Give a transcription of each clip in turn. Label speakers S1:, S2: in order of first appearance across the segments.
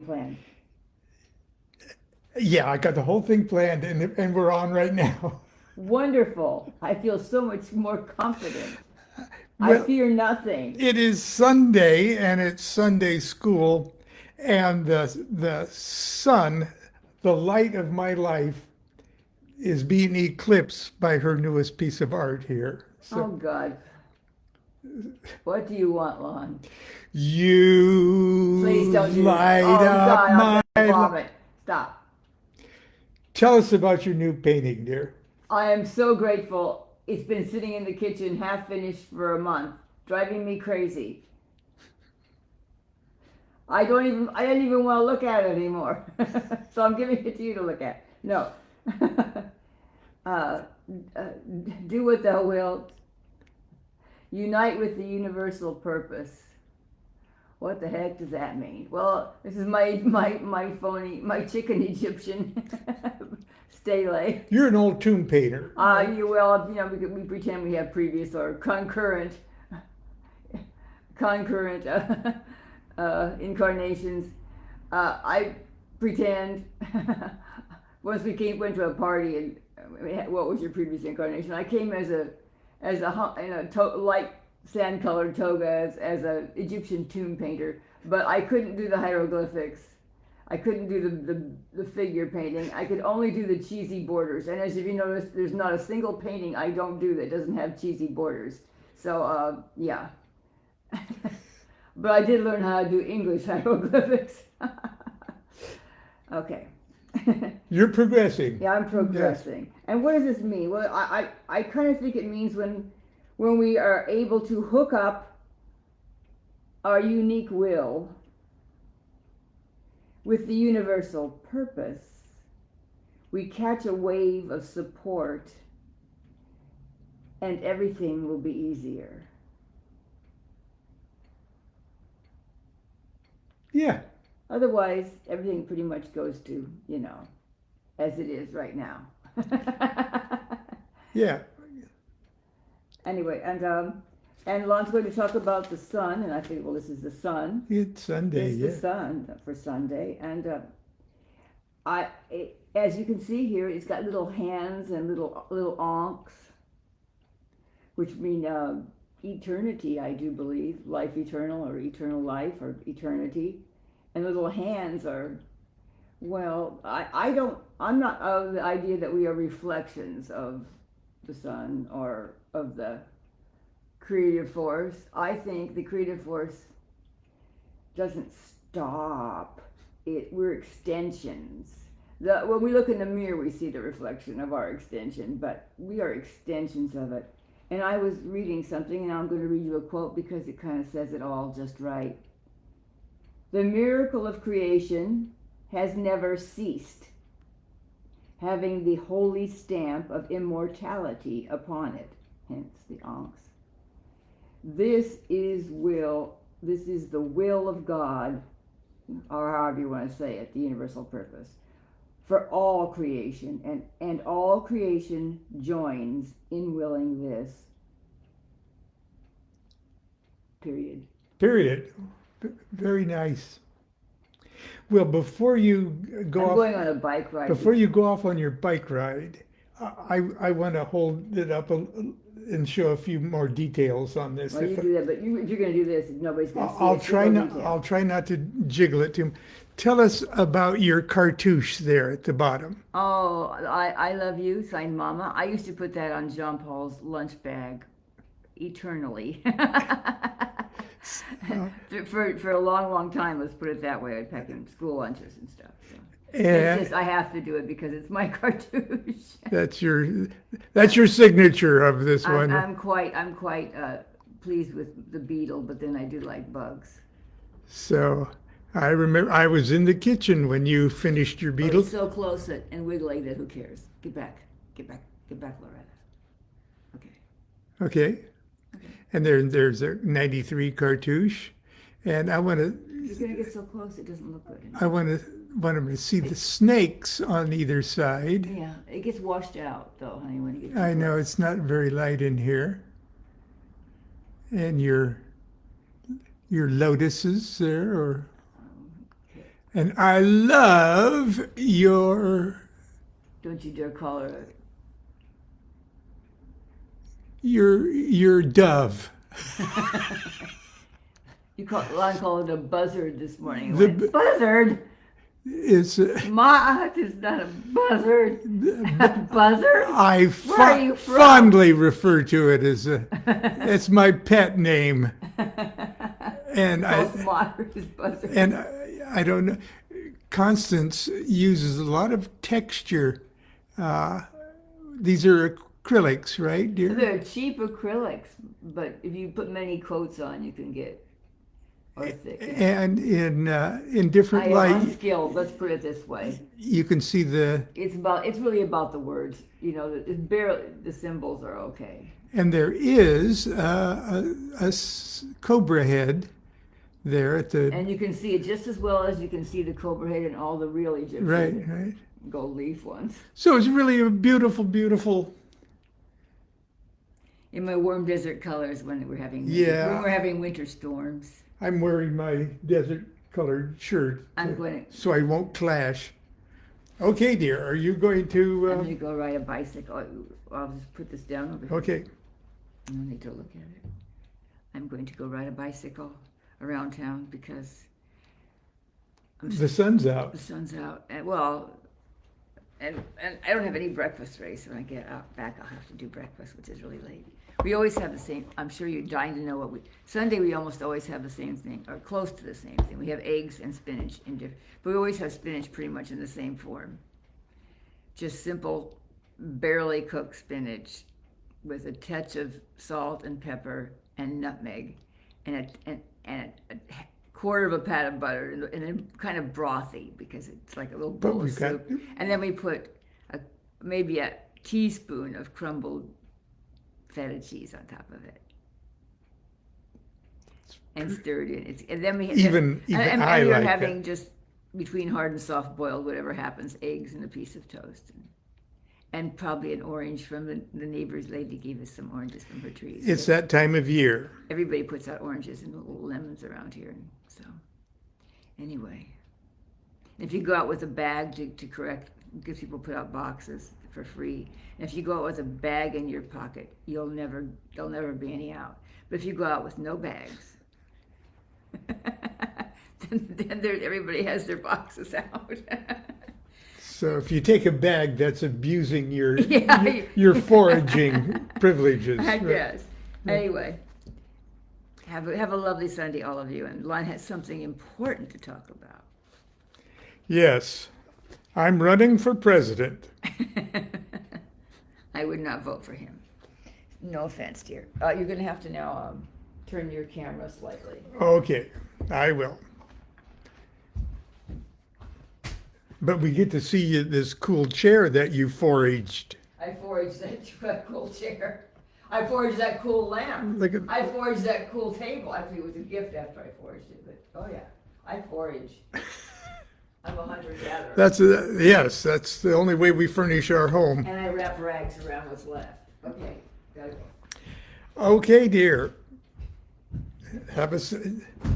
S1: planned?
S2: Yeah, I got the whole thing planned, and we're on right now.
S1: Wonderful. I feel so much more confident. I
S2: Well,
S1: fear nothing.
S2: it is Sunday, and it's Sunday school, and the sun, the light of my life, is being eclipsed by her newest piece of art here.
S1: Oh,
S2: So
S1: God. What do you want, Lon? Please
S2: you
S1: don't do this.
S2: light
S1: Oh,
S2: up
S1: God, I'm
S2: my
S1: going to
S2: life.
S1: vomit. Stop.
S2: Tell us about your new painting, dear.
S1: I am so grateful. It's been sitting in the kitchen half finished for a month, driving me crazy. I don't even want to look at it anymore. So I'm giving it to you to look at. No. uh, uh, do what thou wilt. Unite with the universal purpose. What the heck does that mean? Well, this is my chicken Egyptian stele.
S2: You're an old tomb painter.
S1: We pretend we have previous or concurrent incarnations. I pretend. Once went to a party and what was your previous incarnation? I came as a light sand-colored toga as a Egyptian tomb painter, but I couldn't do the hieroglyphics. I couldn't do the figure painting. I could only do the cheesy borders. And as if you notice, there's not a single painting I don't do that doesn't have cheesy borders. So yeah. But I did learn how to do English hieroglyphics. Okay.
S2: You're progressing.
S1: Yeah, I'm progressing. Yes. And what does this mean? Well, I kind of think it means when we are able to hook up our unique will with the universal purpose, we catch a wave of support and everything will be easier.
S2: Yeah.
S1: Otherwise, everything pretty much goes to, as it is right now.
S2: Yeah.
S1: Anyway, and Lon's going to talk about the sun, and I think, well, this is the sun.
S2: It's Sunday,
S1: It's the sun for Sunday, and as you can see here, it's got little hands and little ankhs, which mean eternity, I do believe, life eternal or eternal life or eternity, and little hands are, well, I'm not of the idea that we are reflections of the sun or of the creative force. I think the creative force doesn't stop. We're extensions. When we look in the mirror, we see the reflection of our extension, but we are extensions of it. And I was reading something, and I'm going to read you a quote because it kind of says it all just right. The miracle of creation has never ceased, having the holy stamp of immortality upon it, hence the ankhs. This is the will of God, or however you want to say it, the universal purpose, for all creation, and all creation joins in willing this. Period.
S2: Very nice. Well, before you go
S1: I'm
S2: off,
S1: going on a bike ride.
S2: before you go off on your bike ride, I want to hold it up and show a few more details on this.
S1: Well, you do that, but if you're going to do this, nobody's going to see it.
S2: I'll try not to jiggle it too. Tell us about your cartouche there at the bottom.
S1: Oh, I love you, signed Mama. I used to put that on Jean Paul's lunch bag eternally. For a long, long time, let's put it that way. I'd pack him school lunches and stuff. So. It's just I have to do it because it's my cartouche.
S2: That's your signature of this one.
S1: I'm quite pleased with the beetle, but then I do like bugs.
S2: So I remember I was in the kitchen when you finished your beetle.
S1: It's so close and wiggly that who cares? Get back, Loretta. Okay.
S2: And there's a 93 cartouche, and I want to.
S1: You're gonna get so close, it doesn't look good.
S2: I want them to see the snakes on either side.
S1: Yeah, it gets washed out though, honey, when you get.
S2: I know it's not very light in here. And your lotuses there, or And I love your
S1: Don't you dare call her
S2: your dove.
S1: Lon called it a buzzard this morning.
S2: The
S1: Went, buzzard?
S2: It's
S1: Ma, it's not a buzzard. Buzzard?
S2: I
S1: Where are you from?
S2: fondly refer to it as it's my pet name, and
S1: Most modern is buzzard.
S2: and I don't know. Constance uses a lot of texture. These are acrylics, right, dear?
S1: They're cheap acrylics, but if you put many coats on, you can get or thick.
S2: And in different
S1: I am
S2: light,
S1: unskilled. Let's put it this way.
S2: you can see
S1: It's really about the words. You know, it's barely the symbols are okay.
S2: and there is cobra head there at the
S1: And you can see it just as well as you can see the cobra head and all the real Egyptian
S2: right.
S1: gold leaf ones.
S2: So it's really a beautiful.
S1: In my warm desert colors when we're having winter storms.
S2: I'm wearing my desert colored shirt so I won't clash. Okay, dear, are you going
S1: I'm
S2: to?
S1: going to go ride a bicycle. I'll just put this down over here.
S2: Okay.
S1: I don't need to look at it. I'm going to go ride a bicycle around town because
S2: The sun's out.
S1: the sun's out. And I don't have any breakfast ready, so when I get out back, I'll have to do breakfast, which is really late. We always have the same. I'm sure you're dying to know Sunday we almost always have the same thing, or close to the same thing. We have eggs and spinach but we always have spinach pretty much in the same form. Just simple, barely cooked spinach with a touch of salt and pepper and nutmeg, and a quarter of a pat of butter, and then kind of brothy because it's like a little bowl of soup. And then we put maybe a teaspoon of crumbled feta cheese on top of it, and stirred in. And then we
S2: Even
S1: and
S2: I
S1: you're
S2: like
S1: having
S2: that.
S1: just between hard and soft boiled, whatever happens, eggs and a piece of toast, and probably an orange from the neighbor's lady gave us some oranges from her trees.
S2: It's that time of year.
S1: Everybody puts out oranges and little lemons around here, and so anyway, if you go out with a bag to correct, because people put out boxes for free, and if you go out with a bag in your pocket, there'll never be any out. But if you go out with no bags, then everybody has their boxes out.
S2: So if you take a bag, that's abusing your
S1: Yeah.
S2: your foraging privileges.
S1: I
S2: right?
S1: guess. Anyway, have a lovely Sunday, all of you. And Lon has something important to talk about.
S2: Yes, I'm running for president.
S1: I would not vote for him. No offense, dear. You're going to have to now turn your camera slightly.
S2: Okay, I will. But we get to see this cool chair that you foraged.
S1: I foraged that cool chair. I foraged that cool lamp.
S2: Look at
S1: I foraged that cool table. Actually, it was a gift after I foraged it. But oh yeah, I forage. I'm a hunter-gatherer.
S2: yes, that's the only way we furnish our home.
S1: And I wrap rags around what's left. Okay, gotta go.
S2: Okay, dear.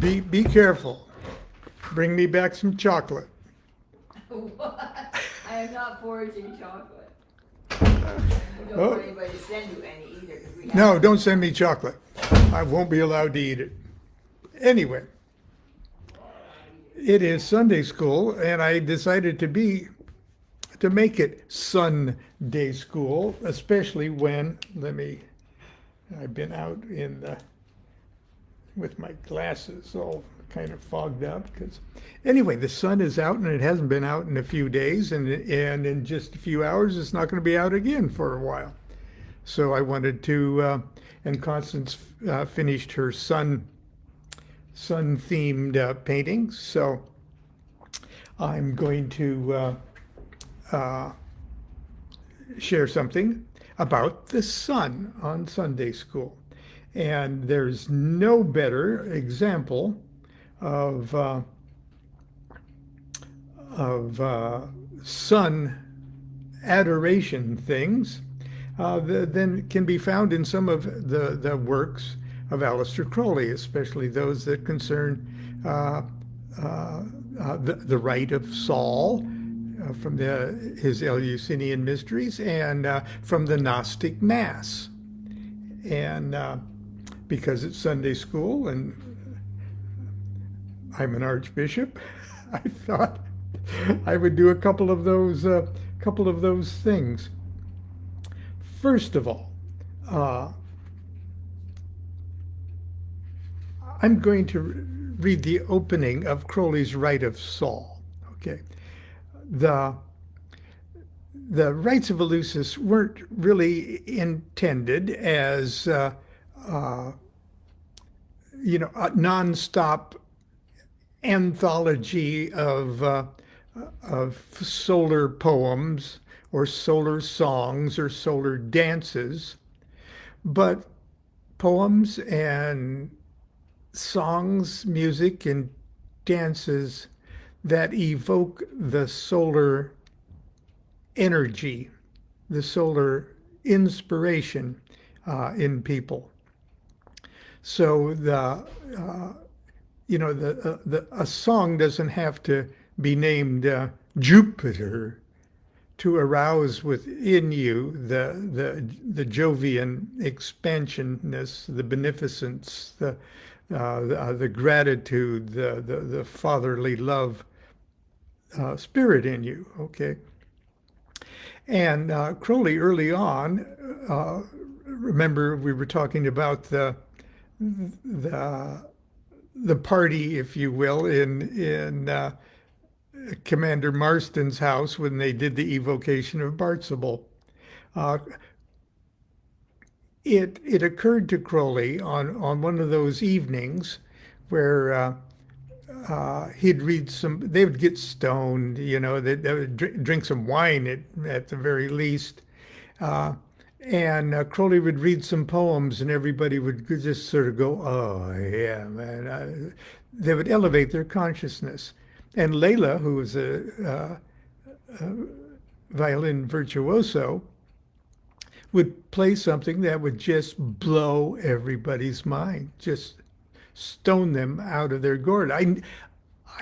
S2: Be careful. Bring me back some chocolate.
S1: What? I am not foraging chocolate. I don't want anybody to send you any either. 'Cause we have
S2: No, don't send me chocolate. I won't be allowed to eat it. Anyway, it is Sunday school, and I decided to make it Sunday school, especially when I've been out with my glasses all kind of fogged up because anyway, the sun is out and it hasn't been out in a few days, and in just a few hours it's not going to be out again for a while. So I wanted to and Constance finished her sun themed paintings, so I'm going to share something about the sun on Sunday school. And there's no better example of sun adoration things than can be found in some of the works of Aleister Crowley, especially those that concern the rite of Saul from his Eleusinian mysteries, and from the Gnostic Mass. And because it's Sunday school and I'm an archbishop, I thought I would do a couple of those things. First of all, I'm going to read the opening of Crowley's Rite of Saul. Okay, the rites of Eleusis weren't really intended as a nonstop anthology of solar poems or solar songs or solar dances, but poems and songs, music, and dances that evoke the solar energy, the solar inspiration in people. So a song doesn't have to be named Jupiter to arouse within you the Jovian expansionness, the beneficence, the gratitude, the fatherly love spirit in you. Okay, and Crowley early on, remember we were talking about the party, if you will, in Commander Marston's house when they did the evocation of Bartzabal. It occurred to Crowley on one of those evenings where he'd read they would get stoned, they would drink some wine at the very least. And Crowley would read some poems and everybody would just sort of go, oh, yeah, man. They would elevate their consciousness. And Layla, who was a violin virtuoso, would play something that would just blow everybody's mind, just stone them out of their gourd. I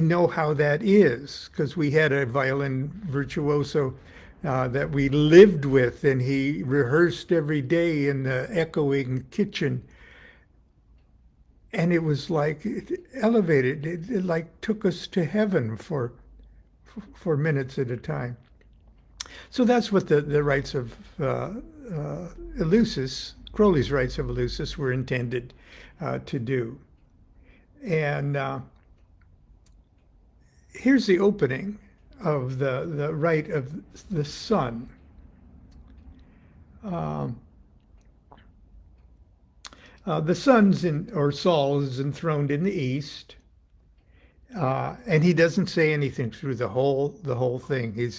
S2: know how that is because we had a violin virtuoso that we lived with, and he rehearsed every day in the echoing kitchen. And it was like it elevated, it like took us to heaven for minutes at a time. So that's what the rites of Eleusis, Crowley's rites of Eleusis, were intended to do. And here's the opening of the rite of the sun. The sun's Saul is enthroned in the east, and he doesn't say anything through the whole thing.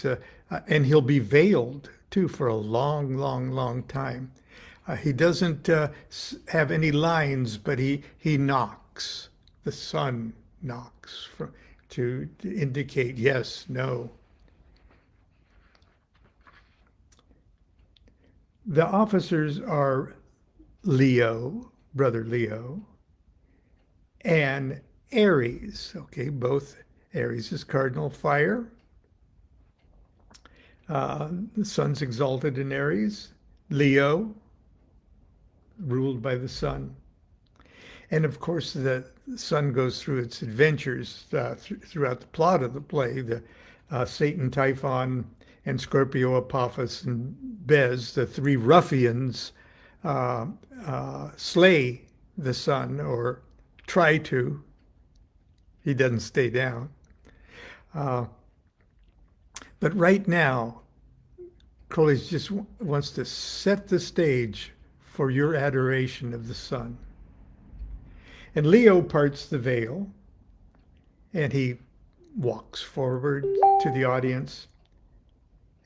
S2: And he'll be veiled too for a long, long, long time. He doesn't have any lines, but he knocks. The sun knocks to indicate yes, no. The officers are Leo, brother Leo, and Aries. Okay, both Aries is cardinal fire. The sun's exalted in Aries. Leo, ruled by the sun. And of course, the sun goes through its adventures throughout the plot of the play. The Satan, Typhon, and Scorpio, Apophis, and Bez, the three ruffians, slay the sun, or try to. He doesn't stay down. But right now, Crowley just wants to set the stage for your adoration of the sun. And Leo parts the veil, and he walks forward to the audience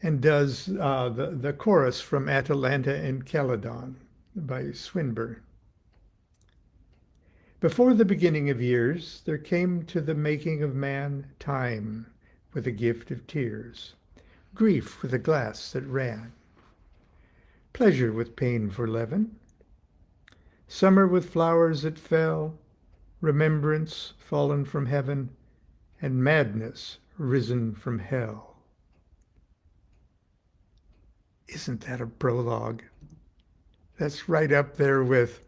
S2: and does the chorus from Atalanta and Calydon by Swinburne. Before the beginning of years, there came to the making of man time with a gift of tears, grief with a glass that ran, pleasure with pain for leaven, summer with flowers that fell, remembrance fallen from heaven, and madness risen from hell. Isn't that a prologue? That's right up there with,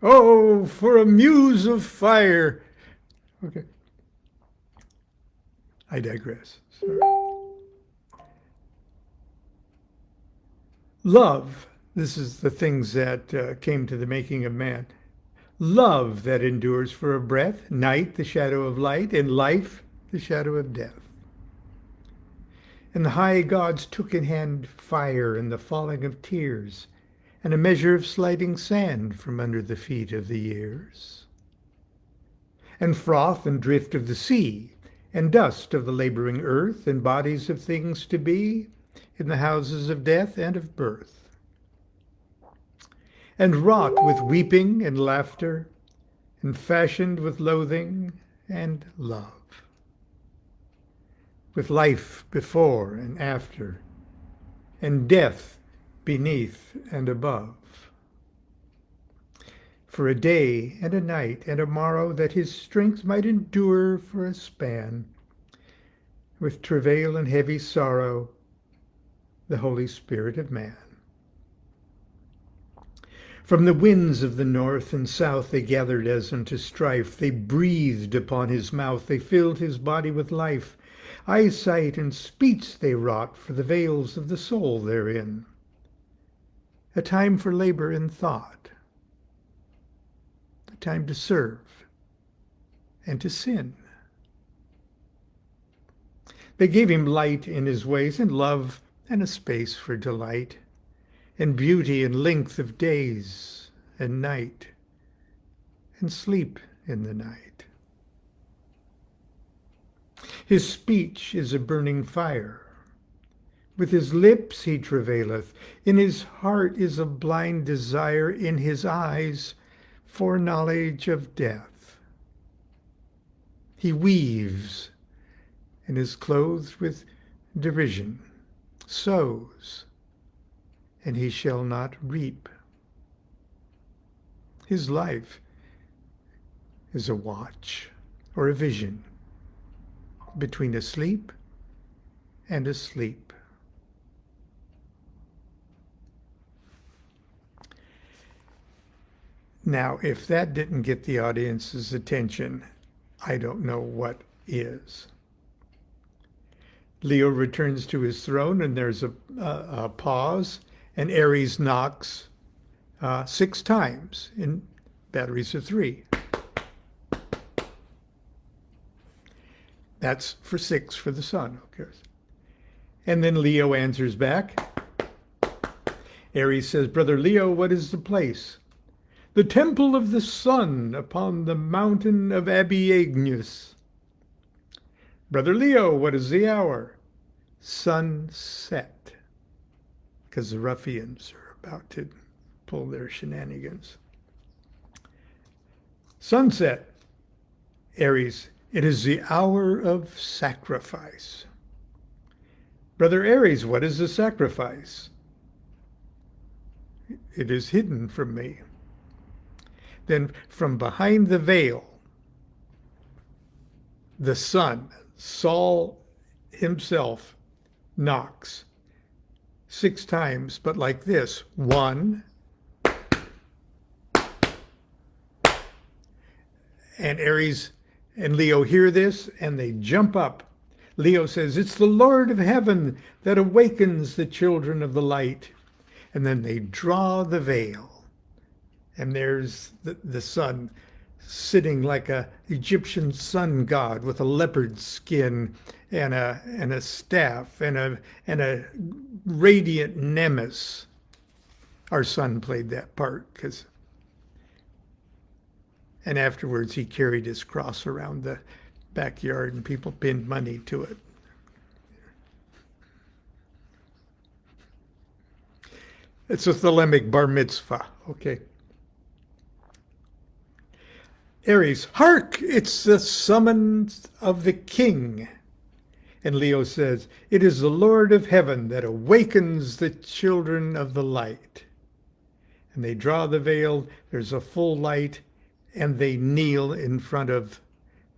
S2: oh, for a muse of fire. Okay. I digress. Sorry. Love. This is the things that came to the making of man. Love that endures for a breath, night the shadow of light, and life the shadow of death. And the high gods took in hand fire and the falling of tears, and a measure of sliding sand from under the feet of the years, and froth and drift of the sea, and dust of the laboring earth, and bodies of things to be in the houses of death and of birth, and wrought with weeping and laughter, and fashioned with loathing and love, with life before and after, and death beneath and above, for a day and a night and a morrow, that his strength might endure for a span, with travail and heavy sorrow, the Holy Spirit of man. From the winds of the north and south they gathered as unto strife. They breathed upon his mouth, they filled his body with life. Eyesight and speech they wrought for the veils of the soul therein. A time for labor and thought, a time to serve and to sin. They gave him light in his ways, and love and a space for delight, and beauty and length of days and night, and sleep in the night. His speech is a burning fire. With his lips he travaileth. In his heart is a blind desire. In his eyes foreknowledge of death. He weaves and is clothed with derision, sows, and he shall not reap. His life is a watch or a vision between asleep and asleep. Now, if that didn't get the audience's attention, I don't know what is. Leo returns to his throne, and there's a pause, and Ares knocks 6 times in batteries of 3. That's for 6 for the sun, okay. And then Leo answers back. Ares says, Brother Leo, what is the place? The temple of the sun upon the mountain of Abiagnus. Brother Leo, what is the hour? Sunset, because the ruffians are about to pull their shenanigans. Sunset. Ares, it is the hour of sacrifice. Brother Ares, what is the sacrifice? It is hidden from me. Then from behind the veil, the sun, Sol himself, knocks 6 times, but like this. 1. And Ares and Leo hear this, and they jump up. Leo says, it's the Lord of heaven that awakens the children of the light. And then they draw the veil. And there's the sun sitting like a Egyptian sun god with a leopard skin and a staff and a radiant nemesis. Our son played that part, and afterwards he carried his cross around the backyard and people pinned money to it. It's a Thelemic bar mitzvah, okay. Ares, hark, it's the summons of the king. And Leo says, it is the Lord of heaven that awakens the children of the light. And they draw the veil, there's a full light, and they kneel in front of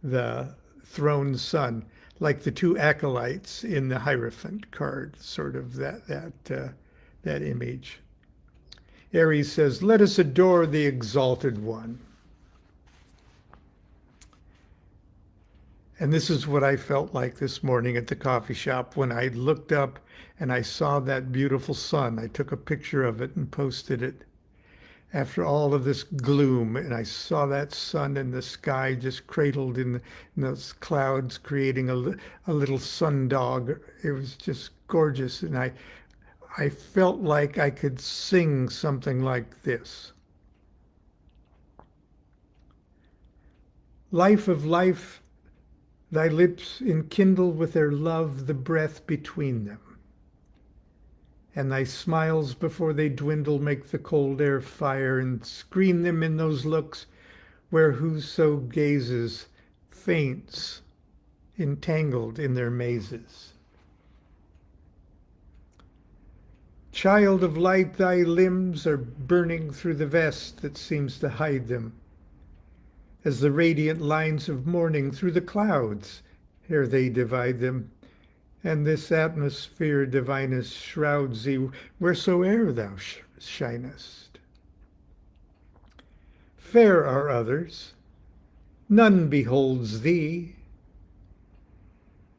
S2: the throned sun, like the two acolytes in the Hierophant card, sort of that image. Aries says, "Let us adore the exalted one." And this is what I felt like this morning at the coffee shop when I looked up and I saw that beautiful sun. I took a picture of it and posted it. After all of this gloom, and I saw that sun in the sky just cradled in those clouds, creating a little sundog. It was just gorgeous, and I felt like I could sing something like this. Life of life, thy lips enkindle with their love the breath between them. And thy smiles before they dwindle make the cold air fire, and screen them in those looks where whoso gazes faints, entangled in their mazes. Child of light, thy limbs are burning through the vest that seems to hide them, as the radiant lines of morning through the clouds ere they divide them. And this atmosphere divinest shrouds thee wheresoe'er thou shinest. Fair are others, none beholds thee,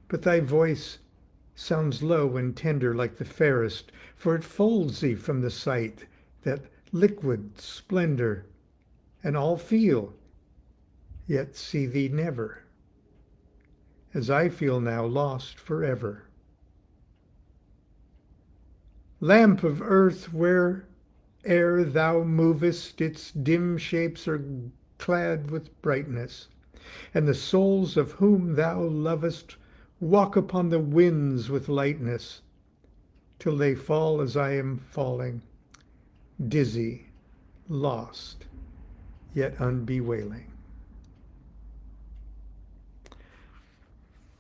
S2: but thy voice sounds low and tender like the fairest, for it folds thee from the sight, that liquid splendor, and all feel, yet see thee never, as I feel now lost forever. Lamp of earth, where'er thou movest, its dim shapes are clad with brightness, and the souls of whom thou lovest walk upon the winds with lightness, till they fall as I am falling, dizzy, lost, yet unbewailing.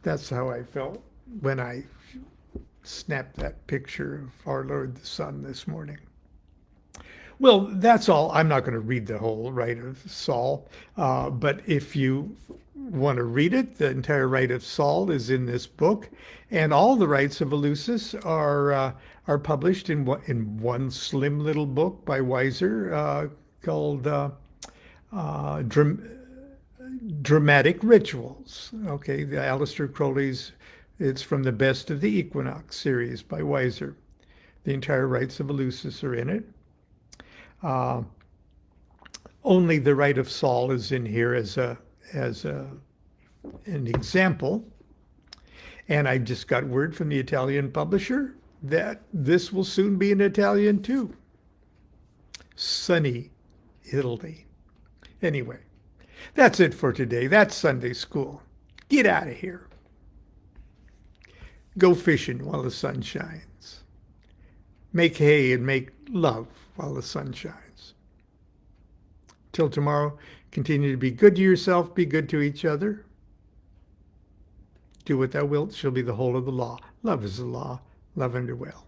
S2: That's how I felt when I snapped that picture of our Lord the Sun this morning. Well, that's all. I'm not going to read the whole Rite of Saul, but if you want to read it, the entire Rite of Saul is in this book, and all the rites of Eleusis are published in one slim little book by Weiser called Dramatic Rituals. Okay, the Aleister Crowley's, it's from the Best of the Equinox series by Weiser. The entire rites of Eleusis are in it. Only the Rite of Saul is in here as an example. And I just got word from the Italian publisher that this will soon be in Italian too. Sunny Italy. Anyway, that's it for today. That's Sunday school. Get out of here. Go fishing while the sun shines. Make hay and make love while the sun shines. Till tomorrow, continue to be good to yourself, be good to each other. Do what thou wilt shall be the whole of the law. Love is the law. Love under well.